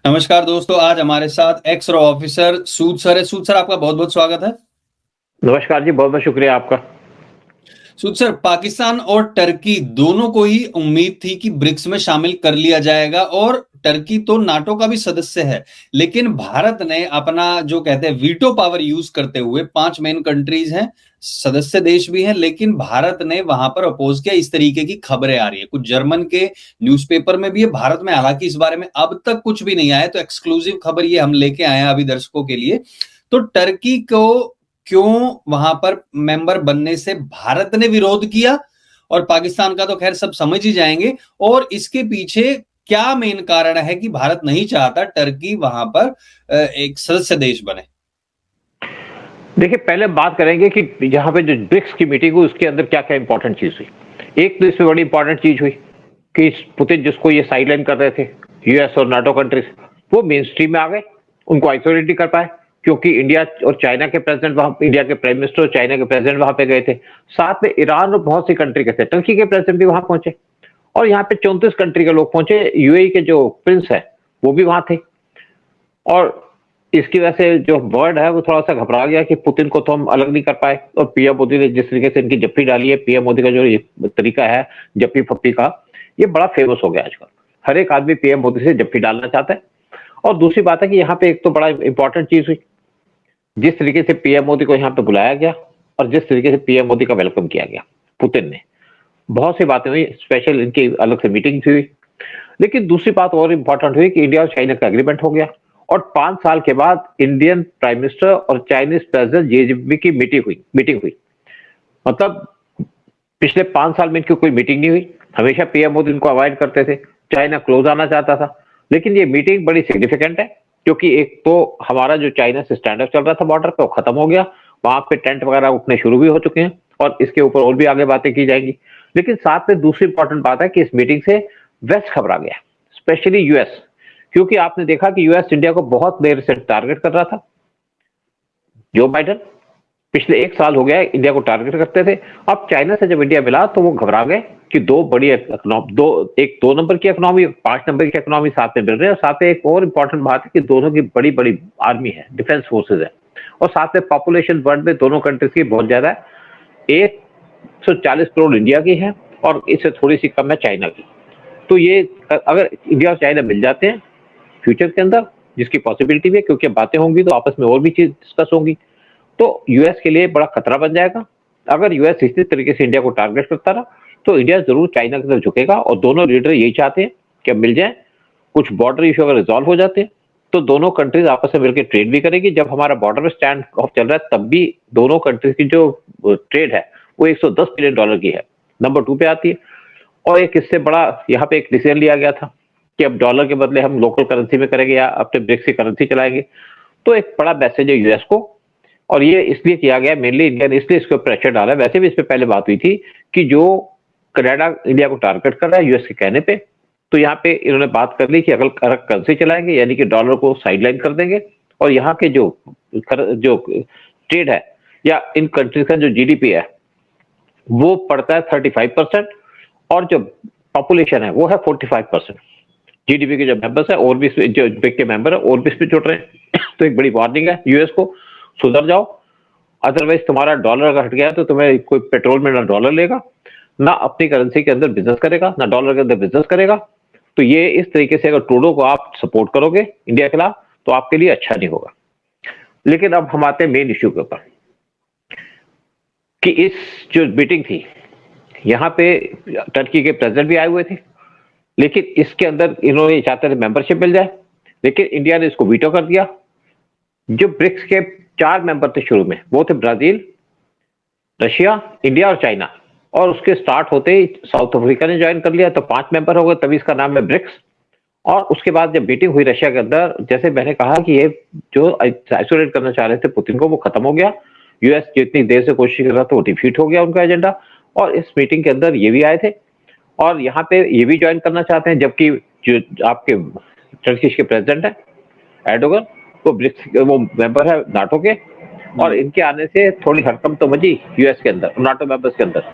नमस्कार दोस्तों, आज हमारे साथ एक्स रॉ ऑफिसर सूद सर है। सूद सर, आपका बहुत बहुत स्वागत है। नमस्कार जी, बहुत बहुत शुक्रिया आपका। सूद सर, पाकिस्तान और टर्की दोनों को ही उम्मीद थी कि ब्रिक्स में शामिल कर लिया जाएगा और टर्की तो नाटो का भी सदस्य है, लेकिन भारत ने अपना जो कहते हैं वीटो पावर यूज करते हुए 5 मेन कंट्रीज हैं, सदस्य देश भी हैं, लेकिन भारत ने वहां पर अपोज किया। इस तरीके की खबरें आ रही है, कुछ जर्मन के न्यूज़पेपर में भी है, भारत में हालांकि इस बारे में अब तक कुछ भी नहीं आया, तो एक्सक्लूसिव खबर ये हम लेके आए हैं अभी दर्शकों के लिए। तो टर्की को क्यों वहां पर मेंबर बनने से भारत ने विरोध किया, और पाकिस्तान का तो खैर सब समझ ही जाएंगे, और इसके पीछे क्या मेन कारण है कि भारत नहीं चाहता टर्की वहां पर एक सदस्य देश बने। देखिए, पहले बात करेंगे कि यहाँ पे जो ब्रिक्स की मीटिंग हुई उसके अंदर क्या क्या इंपॉर्टेंट चीज हुई। एक तो इसमें बड़ी इंपॉर्टेंट चीज हुई कि पुतिन जिसको ये साइडलाइन कर रहे थे, यूएस और नाटो कंट्रीज, वो मेन स्ट्रीम में आ गए, उनको आइसोलेट नहीं कर पाए, क्योंकि इंडिया और चाइना के प्रेसिडेंट वहां, इंडिया के प्राइम मिनिस्टर और चाइना के प्रेसिडेंट वहां पे गए थे। साथ में ईरान और बहुत सी कंट्री के थे, टर्की के प्रेसिडेंट भी वहां पहुंचे, और यहाँ पे 34 कंट्री के लोग पहुंचे। यूएई के जो प्रिंस है वो भी वहां थे, और इसकी वजह से जो वर्ल्ड है वो थोड़ा सा घबरा गया कि पुतिन को तो हम अलग नहीं कर पाए। और पीएम मोदी ने जिस तरीके से इनकी जप्पी डाली है, पीएम मोदी का जो तरीका है जप्पी फप्पी का, ये बड़ा फेमस हो गया आजकल। हर एक आदमी पीएम मोदी से जप्पी डालना चाहता है। और दूसरी बात है कि यहाँ पे एक तो बड़ा इंपॉर्टेंट चीज हुई, जिस तरीके से पीएम मोदी को यहाँ पे बुलाया गया और जिस तरीके से पीएम मोदी का वेलकम किया गया पुतिन ने, बहुत सी बातें हुई, स्पेशल इनकी अलग से मीटिंग हुई। लेकिन दूसरी बात और इंपॉर्टेंट हुई कि इंडिया और चाइना का एग्रीमेंट हो गया, और 5 साल के बाद इंडियन प्राइम मिनिस्टर और चाइनीज प्रेसिडेंट जेजीपी की मीटिंग हुई। मतलब पिछले 5 साल में इनकी कोई मीटिंग नहीं हुई। हमेशा पीएम मोदी इनको अवॉइड करते थे, चाइना क्लोज आना चाहता था, लेकिन ये मीटिंग बड़ी सिग्निफिकेंट है, क्योंकि एक तो हमारा जो चाइना से स्टैंड अप चल रहा था बॉर्डर पे वो खत्म हो गया, वहां पे टेंट वगैरह उठने शुरू भी हो चुके हैं, और इसके ऊपर और भी आगे बातें की जाएंगी। लेकिन साथ में दूसरी इंपॉर्टेंट बात है कि इस मीटिंग से वेस्ट घबरा गया, स्पेशली यूएस, क्योंकि आपने देखा कि यूएस इंडिया को बहुत देर से टारगेट कर रहा था। जो बाइडन पिछले 1 साल हो गया इंडिया को टारगेट करते थे। अब चाइना से जब इंडिया मिला तो वो घबरा गए कि दो नंबर की इकोनॉमी, 5 नंबर की इकोनॉमी साथ में मिल रहे हैं। और साथ में एक और इंपॉर्टेंट बात है कि दोनों की बड़ी बड़ी आर्मी है, डिफेंस फोर्सेज है, और साथ में पॉपुलेशन वर्ल्ड में दोनों कंट्रीज की बहुत ज्यादा है। 140 करोड़ इंडिया की है और इससे थोड़ी सी कम है चाइना की। तो ये अगर इंडिया और चाइना मिल जाते हैं फ्यूचर के अंदर, जिसकी पॉसिबिलिटी भी है, क्योंकि बातें होंगी तो आपस में और भी चीज डिस्कस होंगी, तो यूएस के लिए बड़ा खतरा बन जाएगा। अगर यूएस इसी तरीके से इंडिया को टारगेट करता रहा तो इंडिया जरूर चाइना की तरफ झुकेगा, और दोनों लीडर यही चाहते हैं कि अब मिल जाए। कुछ बॉर्डर इशू अगर रिजॉल्व हो जाते हैं तो दोनों कंट्रीज आपस में मिलकर ट्रेड भी करेगी। जब हमारा बॉर्डर में स्टैंड ऑफ चल रहा है तब भी दोनों कंट्रीज की जो ट्रेड है वो $110 बिलियन की है, नंबर 2 पे आती है। और एक इससे बड़ा यहाँ पे एक डिसीजन लिया गया था कि अब डॉलर के बदले हम लोकल करेंसी में करेंगे या अपने ब्रिक्स की करेंसी चलाएंगे। तो एक बड़ा मैसेज है यूएस को, और ये इसलिए किया गया, मेनली इंडिया ने इसलिए इसके ऊपर प्रेशर डाला। वैसे भी इस पे पहले बात हुई थी कि जो कनाडा इंडिया को टारगेट कर रहा है यूएस के कहने पे, तो यहाँ पे इन्होंने बात कर ली कि अगर करेंसी चलाएंगे यानी कि डॉलर को साइडलाइन कर देंगे, और यहाँ के जो ट्रेड है या इन कंट्रीज का जो जीडीपी है वो पड़ता है 35%, और जो पॉपुलेशन है वो है 45%। जीडीपी के जो मेंबर्स है और भी जो ब्रिक्स के मेंबर है और भी इसमें जुड़ रहे हैं। तो एक बड़ी वार्निंग है यूएस को, सुधर जाओ, अदरवाइज तुम्हारा डॉलर अगर हट गया तो तुम्हें कोई पेट्रोल में ना डॉलर लेगा, ना अपनी करेंसी के अंदर बिजनेस करेगा, ना डॉलर के अंदर बिजनेस करेगा। तो ये इस तरीके से अगर ट्रूडो को आप सपोर्ट करोगे इंडिया के खिलाफ तो आपके लिए अच्छा नहीं होगा। लेकिन अब हम आते हैं मेन इश्यू के ऊपर कि इस जो मीटिंग थी यहाँ पे टर्की के प्रेसिडेंट भी आए हुए थे, लेकिन इसके अंदर इन्होंने चाहते थे मेंबरशिप मिल जाए, लेकिन इंडिया ने इसको वीटो कर दिया। जो ब्रिक्स के 4 मेंबर थे शुरू में, वो थे ब्राजील, रशिया, इंडिया और चाइना, और उसके स्टार्ट होते ही साउथ अफ्रीका ने ज्वाइन कर लिया, तो 5 मेंबर हो गए, तभी इसका नाम है ब्रिक्स। और उसके बाद जब मीटिंग हुई रशिया के अंदर, जैसे मैंने कहा कि ये जो आइसोलेट करना चाह रहे थे पुतिन को वो खत्म हो गया। यूएस जितनी देर से कोशिश कर रहा था वो डिफीट हो गया उनका एजेंडा, और इस मीटिंग के अंदर ये भी आए थे और यहाँ पे ये भी ज्वाइन करना चाहते हैं। जबकि जो आपके टर्किश के प्रेसिडेंट है एर्डोगन, वो मेंबर है नाटो के, और इनके आने से थोड़ी हड़कंप तो मची यूएस के अंदर, नाटो मेंबर्स के अंदर।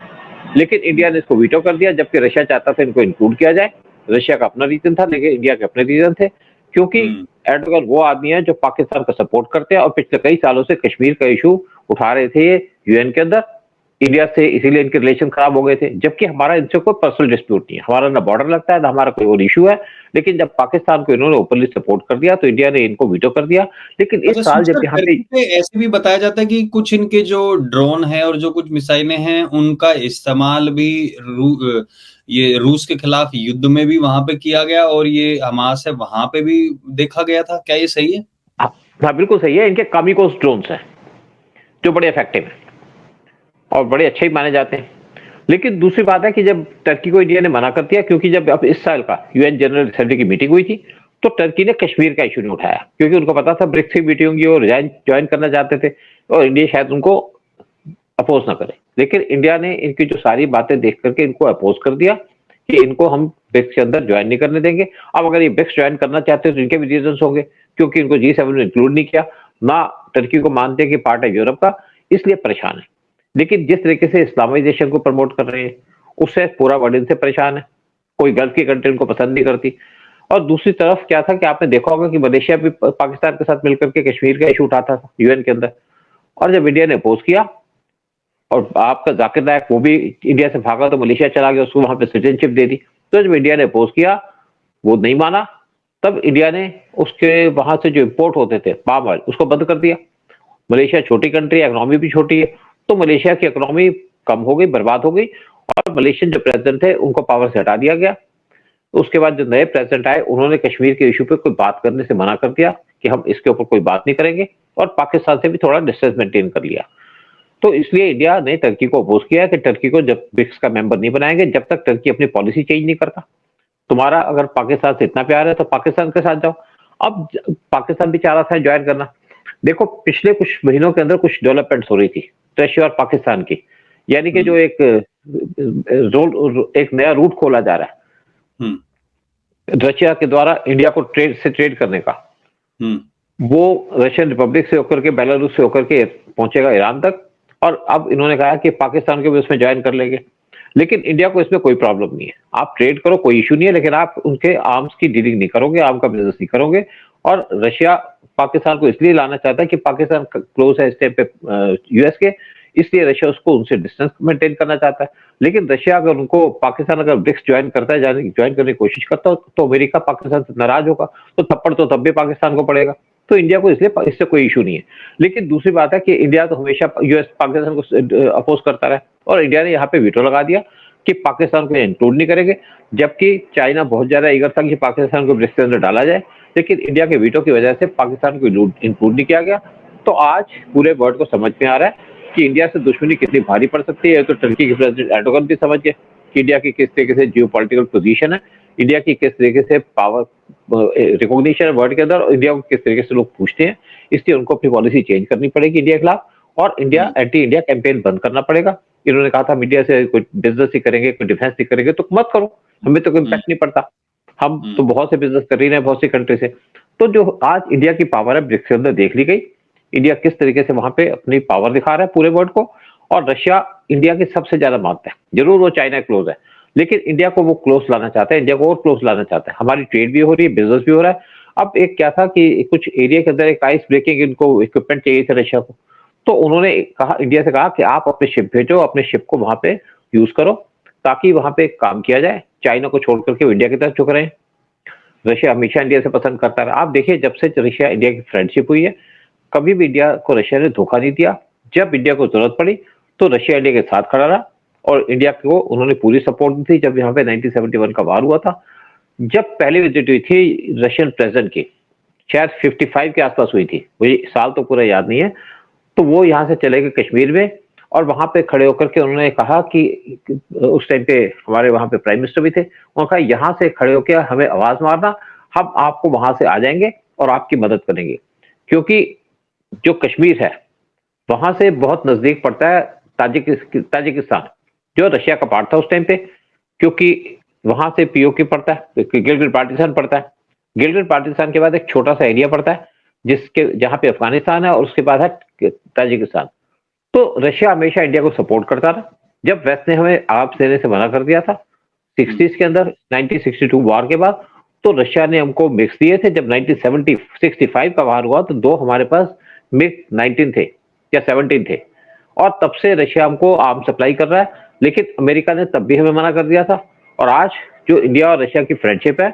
लेकिन इंडिया ने इसको वीटो कर दिया, जबकि रशिया चाहता था इनको इंक्लूड किया जाए। रशिया का अपना रीजन था, लेकिन इंडिया के अपने रीजन थे। क्योंकि एर्दोगन वो आदमी है जो पाकिस्तान का सपोर्ट करते हैं और पिछले कई सालों से कश्मीर का इशू उठा रहे थे यूएन के अंदर इंडिया से, इसीलिए इनके रिलेशन खराब हो गए थे। जबकि हमारा इनसे कोई पर्सनल डिस्प्यूट नहीं है, हमारा ना बॉर्डर लगता है ना हमारा कोई और इशू है। लेकिन जब पाकिस्तान को इन्होंने ओपनली सपोर्ट कर दिया तो इंडिया ने इनको वीटो कर दिया। लेकिन इस साल जब यहाँ पे ऐसे भी बताया जाता है कि कुछ इनके जो ड्रोन है और जो कुछ मिसाइलें हैं उनका इस्तेमाल भी ये रूस के खिलाफ युद्ध में भी वहां पे किया गया और ये हमास है वहां पे भी देखा गया था। क्या ये सही है? हाँ बिल्कुल सही है। इनके कामिकोस ड्रोन्स हैं जो बड़े इफेक्टिव हैं और बड़े अच्छे ही माने जाते हैं। लेकिन दूसरी बात है कि जब टर्की को इंडिया ने मना कर दिया, क्योंकि जब अब इस साल का यूएन जनरल असेंबली की मीटिंग हुई थी तो टर्की ने कश्मीर का इशू नहीं उठाया, क्योंकि उनको पता था ब्रिक्स की मीटिंग होंगी और ज्वाइन करना चाहते थे और इंडिया शायद उनको अपोज ना करे। लेकिन इंडिया ने इनकी जो सारी बातें देख करके इनको अपोज कर दिया कि इनको हम ब्रिक्स के अंदर ज्वाइन नहीं करने देंगे। अब अगर ये ब्रिक्स ज्वाइन करना चाहते हैं तो इनके भी रीजन होंगे, क्योंकि इनको G7 में इंक्लूड नहीं किया, ना टर्की को मानते कि पार्ट है यूरोप का, इसलिए परेशान है। लेकिन जिस तरीके से इस्लामाइजेशन को प्रमोट कर रहे हैं उससे पूरा वर्ल्ड इनसे परेशान है। कोई गल्फ की कंट्री उनको पसंद नहीं करती। और दूसरी तरफ क्या था कि आपने देखा होगा कि मलेशिया भी पाकिस्तान के साथ मिलकर के कश्मीर का इशू उठाता था यूएन के अंदर, और जब इंडिया ने अपोज किया और आपका जाकिर नायक वो भी इंडिया से भागा तो मलेशिया चला गया, उसको वहां पे सिटीजनशिप दे दी। तो जब इंडिया ने अपोज किया वो नहीं माना, तब इंडिया ने उसके वहां से जो इम्पोर्ट होते थे पाम ऑयल उसको बंद कर दिया। मलेशिया छोटी कंट्री है, इकोनॉमी भी छोटी है, तो मलेशिया की इकोनॉमी कम हो गई, बर्बाद हो गई और मलेशियन जो प्रेसिडेंट थे उनको पावर से हटा दिया गया। उसके बाद जो नए प्रेसिडेंट आए उन्होंने कश्मीर के इशू पे कोई बात करने से मना कर दिया कि हम इसके ऊपर कोई बात नहीं करेंगे, और पाकिस्तान से भी थोड़ा डिस्टेंस मेंटेन कर लिया। तो इसलिए इंडिया ने टर्की को अपोज किया कि टर्की को जब ब्रिक्स का मेंबर नहीं बनाएंगे जब तक टर्की अपनी पॉलिसी चेंज नहीं करता। तुम्हारा अगर पाकिस्तान से इतना प्यार है तो पाकिस्तान के साथ जाओ। अब पाकिस्तान भी चाह रहा था ज्वाइन करना। देखो पिछले कुछ महीनों के अंदर कुछ डेवलपमेंट्स हो रही थी रशिया और पाकिस्तान की, यानी कि जो एक नया रूट खोला जा रहा है रशिया के द्वारा इंडिया को ट्रेड करने का, वो रशियन रिपब्लिक से होकर के बेलारूस से होकर के पहुंचेगा ईरान तक। और अब इन्होंने कहा कि पाकिस्तान को भी उसमें ज्वाइन कर लेंगे। लेकिन इंडिया को इसमें कोई प्रॉब्लम नहीं है, आप ट्रेड करो कोई इशू नहीं है, लेकिन आप उनके आर्म्स की डीलिंग नहीं करोगे, आर्म का बिजनेस नहीं करोगे। और रशिया पाकिस्तान को इसलिए लाना चाहता है कि पाकिस्तान क्लोज है इस टाइम पे यूएस के, इसलिए रशिया उसको उनसे डिस्टेंस मेंटेन करना चाहता है। लेकिन रशिया अगर उनको पाकिस्तान अगर ब्रिक्स ज्वाइन करता है, ज्वाइन करने की कोशिश करता है तो अमेरिका पाकिस्तान से नाराज होगा, तो थप्पड़ तो तब भी पाकिस्तान को पड़ेगा। तो इंडिया को इसलिए इससे कोई इशू नहीं है। लेकिन दूसरी बात है कि इंडिया तो हमेशा यूएस पाकिस्तान को अपोज करता रहा और इंडिया ने यहाँ पे वीटो लगा दिया कि पाकिस्तान को इंक्लूड नहीं करेंगे, जबकि चाइना बहुत ज्यादा ईगर था कि पाकिस्तान को ब्रिक्स के अंदर डाला जाए, लेकिन इंडिया के वीटो की वजह से पाकिस्तान को इंक्लूड नहीं किया गया। तो आज पूरे वर्ल्ड को समझ में आ रहा है कि इंडिया से दुश्मनी कितनी भारी पड़ सकती है। तो टर्की के प्रेसिडेंट एर्दोगन भी समझ गए कि इंडिया की किस तरीके से जियोपॉलिटिकल पोजीशन है, इंडिया की किस तरीके से पावर रिकॉग्निशन है वर्ल्ड के अंदर, और इंडिया को किस तरीके से लोग पूछते हैं। इसलिए उनको अपनी पॉलिसी चेंज करनी पड़ेगी इंडिया के खिलाफ, और इंडिया एंटी इंडिया कैंपेन बंद करना पड़ेगा। इन्होंने कहा था मीडिया से कोई बिजनेस ही करेंगे, कोई डिफेंस ही करेंगे, तो मत करो, हमें तो कोई इम्पैक्ट नहीं पड़ता, हम तो बहुत से बिजनेस कर रही हैं बहुत सी कंट्री से। तो जो आज इंडिया की पावर है ब्रिक्स के अंदर देख ली गई, इंडिया किस तरीके से वहां पे अपनी पावर दिखा रहा है पूरे वर्ल्ड को। और रशिया इंडिया की सबसे ज्यादा मानता है, जरूर वो चाइना क्लोज है, लेकिन इंडिया को वो क्लोज लाना चाहता है, इंडिया को और क्लोज लाना चाहता है। हमारी ट्रेड भी हो रही है, बिजनेस भी हो रहा है। अब एक क्या था कि कुछ एरिया के अंदर एक आइस ब्रेकिंग इनको इक्विपमेंट चाहिए थे रशिया को, तो उन्होंने कहा इंडिया से कहा कि आप अपने शिप भेजो, अपने शिप को वहां पे यूज करो ताकि वहां पे काम किया जाए। चाइना को छोड़ करके वो इंडिया की तरफ झुक रहे हैं। रशिया हमेशा इंडिया से पसंद करता रहा। आप देखिए जब से रशिया इंडिया की फ्रेंडशिप हुई है, कभी भी इंडिया को रशिया ने धोखा नहीं दिया। जब इंडिया को जरूरत पड़ी तो रशिया इंडिया के साथ खड़ा रहा, और इंडिया को उन्होंने पूरी सपोर्ट दी थी। जब यहाँ पे 1971 का वार हुआ था, जब पहली विजिट हुई थी रशियन प्रेसिडेंट की, शायद 55 के आसपास हुई थी, मुझे साल तो पूरा याद नहीं है, तो वो यहाँ से चले गए कश्मीर में, और वहां पे खड़े होकर के उन्होंने कहा कि उस टाइम पे हमारे वहां पे प्राइम मिनिस्टर भी थे, उन्होंने कहा यहाँ से खड़े होकर हमें आवाज मारना, हम आपको वहां से आ जाएंगे और आपकी मदद करेंगे। क्योंकि जो कश्मीर है वहां से बहुत नजदीक पड़ता है ताजिकिस्तान, जो रशिया का पार्ट था उस टाइम पे, क्योंकि वहां से पीओके पड़ता है, गिलगित बाल्टिस्तान पड़ता है। गिलगित बाल्टिस्तान के बाद एक छोटा सा एरिया पड़ता है जिसके जहां पे अफगानिस्तान है, और उसके बाद है ताजिकिस्तान। तो रशिया हमेशा इंडिया को सपोर्ट करता रहा। जब वेस्ट ने हमें आर्म्स देने से मना कर दिया था 60s के अंदर, 1962 वार के बाद, तो रशिया ने हमको मिक्स दिए थे। जब 1965 का वार हुआ तो 2 हमारे पास मिग 19 थे या 17 थे, और तब से रशिया हमको आर्म सप्लाई कर रहा है, लेकिन अमेरिका ने तब भी हमें मना कर दिया था। और आज जो इंडिया और रशिया की फ्रेंडशिप है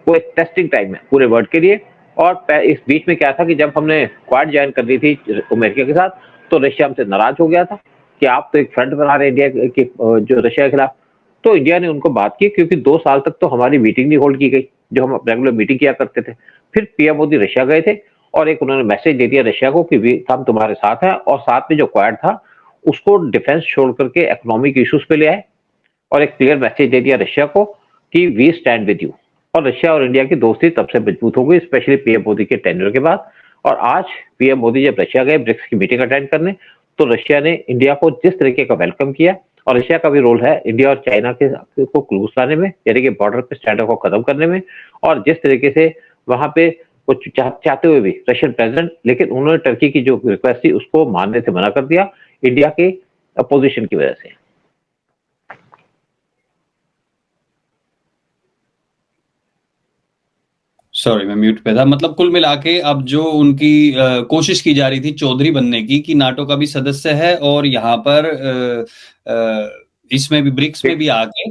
वो एक टेस्टिंग टाइम है पूरे वर्ल्ड के लिए। और इस बीच में क्या था कि जब हमने क्वाड ज्वाइन कर दी थी अमेरिका के साथ, तो रशिया हमसे नाराज हो गया था कि आप तो एक फ्रंट बना रहे इंडिया के जो रशिया के खिलाफ। तो इंडिया ने उनको बात की, क्योंकि 2 साल तक तो हमारी मीटिंग नहीं होल्ड की गई जो हम रेगुलर मीटिंग किया करते थे। फिर पीएम मोदी रशिया गए थे और एक उन्होंने मैसेज दे दिया रशिया को कि हम तुम्हारे साथ हैं, और साथ में जो क्वाड था उसको डिफेंस छोड़ करके इकोनॉमिक इश्यूज पे ले आए और एक क्लियर मैसेज दे दिया रशिया को कि वी स्टैंड विद यू। और रशिया और इंडिया की दोस्ती तब से मजबूत हो गई, स्पेशली पीएम मोदी के टेन्योर के बाद। और आज पीएम मोदी जब रशिया गए ब्रिक्स की मीटिंग अटेंड करने, तो रशिया ने इंडिया को जिस तरीके का वेलकम किया, और रशिया का भी रोल है इंडिया और चाइना के को क्लोज लाने में, यानी कि बॉर्डर पे स्टैंडर्ड को खत्म करने में। और जिस तरीके से वहां पे कुछ चाहते हुए भी रशियन प्रेसिडेंट, लेकिन उन्होंने टर्की की जो रिक्वेस्ट थी उसको मानने से मना कर दिया इंडिया के अपोजिशन की वजह से। सॉरी मैं म्यूट पे था। मतलब कुल मिला के अब जो उनकी कोशिश की जा रही थी चौधरी बनने की, कि नाटो का भी सदस्य है और यहाँ पर इसमें भी ब्रिक्स में भी आके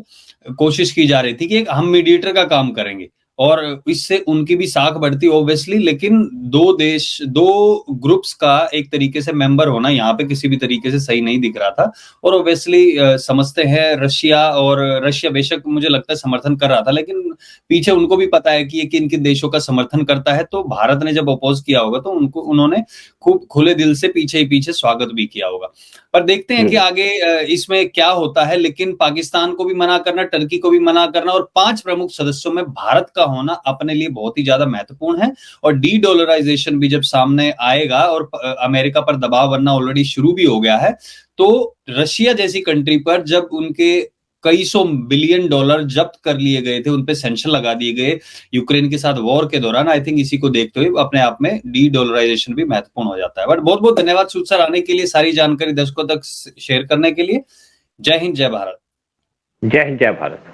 कोशिश की जा रही थी कि एक हम मीडिएटर का काम करेंगे, और इससे उनकी भी साख बढ़ती ऑब्वियसली। लेकिन दो ग्रुप्स का एक तरीके से मेंबर होना यहाँ पे किसी भी तरीके से सही नहीं दिख रहा था। और ऑब्वियसली समझते हैं रशिया बेशक मुझे लगता है समर्थन कर रहा था, लेकिन पीछे उनको भी पता है कि ये किन किन देशों का समर्थन करता है। तो भारत ने जब अपोज किया होगा तो उन्होंने खूब खुले दिल से पीछे ही पीछे स्वागत भी किया होगा। पर देखते हैं कि आगे इसमें क्या होता है। लेकिन पाकिस्तान को भी मना करना, टर्की को भी मना करना, और 5 प्रमुख सदस्यों में भारत का होना अपने लिए बहुत ही ज्यादा महत्वपूर्ण है। और डी डॉलराइजेशन भी जब सामने आएगा और अमेरिका पर दबाव बनना ऑलरेडी शुरू भी हो गया है, तो रशिया जैसी कंट्री पर जब उनके कई सौ बिलियन डॉलर जब्त कर लिए गए थे, उनपे सेंक्शन लगा दिए गए यूक्रेन के साथ वॉर के दौरान, आई थिंक इसी को देखते हुए अपने आप में डी डॉलराइजेशन भी महत्वपूर्ण हो जाता है। बट बहुत बहुत धन्यवाद सूद सर आने के लिए, सारी जानकारी दर्शकों तक शेयर करने के लिए। जय हिंद, जय भारत। जय हिंद, जय भारत।